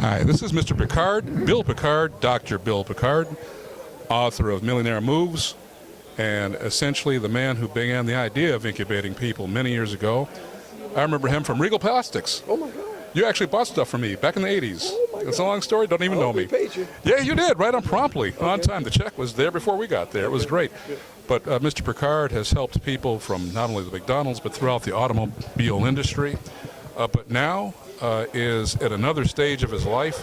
Hi, this is Mr. Pickard, Bill Pickard, Dr. Bill Pickard, author of Millionaire Moves, and essentially the man who began the idea of incubating people many years ago. I remember him from Regal Plastics. Oh my God. You actually bought stuff from me back in the 80s. Oh my God. It's a long story, don't even know me. Paid you. Yeah, you did, right on promptly, on time. The check was there before we got there. It was great. But Mr. Pickard has helped people from not only the McDonald's, but throughout the automobile industry. But now is at another stage of his life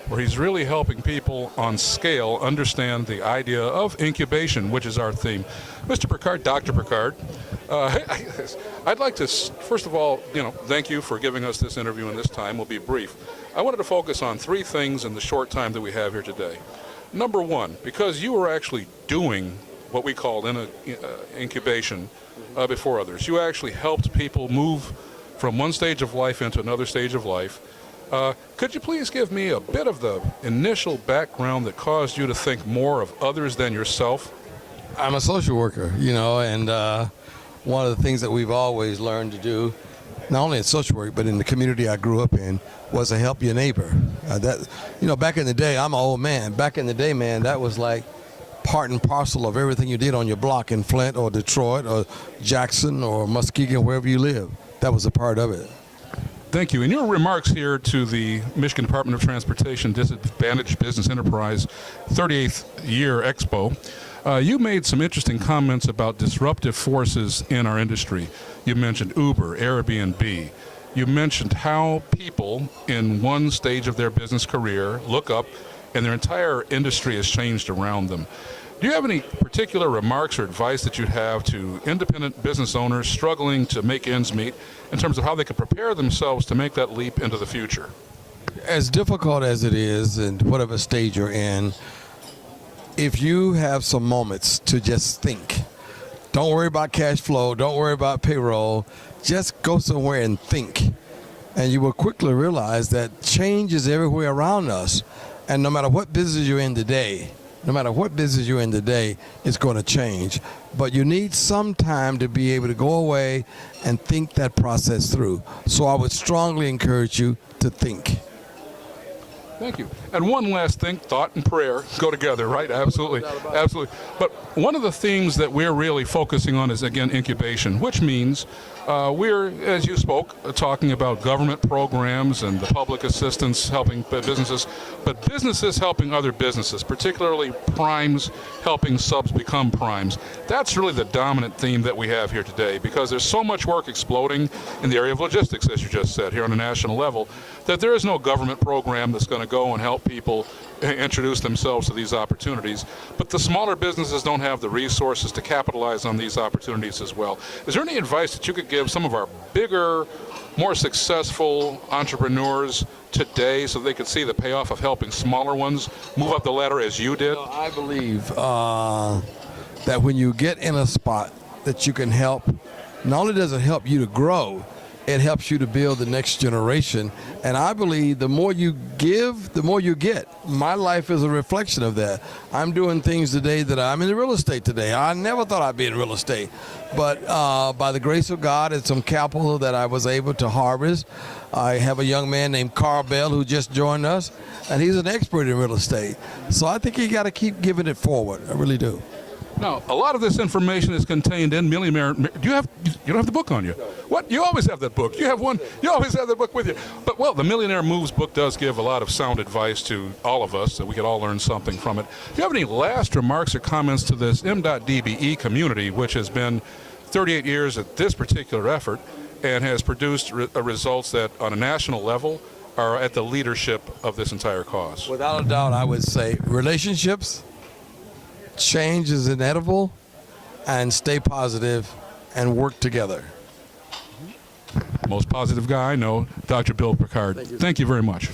where he's really helping people on scale understand the idea of incubation, which is our theme. Mr. Pickard, Dr. Pickard, I'd like to, first of all, thank you for giving us this interview and this time. We'll be brief. I wanted to focus on three things in the short time that we have here today. Number one, because you were actually doing what we called incubation before others. You actually helped people move from one stage of life into another stage of life. Could you please give me a bit of the initial background that caused you to think more of others than yourself? I'm a social worker, and one of the things that we've always learned to do, not only in social work, but in the community I grew up in, was to help your neighbor. Back in the day, I'm an old man. Back in the day, man, that was like part and parcel of everything you did on your block in Flint or Detroit or Jackson or Muskegon, wherever you live. That was a part of it. Thank you. In your remarks here to the Michigan Department of Transportation Disadvantaged Business Enterprise 38th Year Expo, you made some interesting comments about disruptive forces in our industry. You mentioned Uber, Airbnb. You mentioned how people in one stage of their business career look up and their entire industry has changed around them. Do you have any particular remarks or advice that you'd have to independent business owners struggling to make ends meet in terms of how they can prepare themselves to make that leap into the future? As difficult as it is, and whatever stage you're in, if you have some moments to just think, don't worry about cash flow, don't worry about payroll, just go somewhere and think. And you will quickly realize that change is everywhere around us. And no matter what business you're in today, it's going to change. But you need some time to be able to go away and think that process through. So I would strongly encourage you to think. Thank you. And one last thing, thought and prayer go together, right? Absolutely. Absolutely. But one of the themes that we're really focusing on is, again, incubation, which means we're, as you spoke, talking about government programs and the public assistance helping businesses, but businesses helping other businesses, particularly primes helping subs become primes. That's really the dominant theme that we have here today, because there's so much work exploding in the area of logistics, as you just said, here on a national level, that there is no government program that's going to go and help people introduce themselves to these opportunities. But the smaller businesses don't have the resources to capitalize on these opportunities as well. Is there any advice that you could give some of our bigger, more successful entrepreneurs today so they could see the payoff of helping smaller ones move up the ladder as you did? I believe that when you get in a spot that you can help, not only does it help you to grow, it helps you to build the next generation. And I believe the more you give, the more you get. My life is a reflection of that. I'm doing things today that I'm in real estate today. I never thought I'd be in real estate. But by the grace of God and some capital that I was able to harvest, I have a young man named Carl Bell who just joined us, and he's an expert in real estate. So I think you got to keep giving it forward. I really do. Now, a lot of this information is contained in Millionaire. You don't have the book on you? What? You always have that book. You have one. You always have that book with you. But, well, the Millionaire Moves book does give a lot of sound advice to all of us, so we could all learn something from it. Do you have any last remarks or comments to this MDOT DBE community, which has been 38 years at this particular effort and has produced results that, on a national level, are at the leadership of this entire cause? Without a doubt, I would say relationships, change is inevitable, and stay positive and work together. Most positive guy I know, Dr. Bill Pickard. Thank you very much.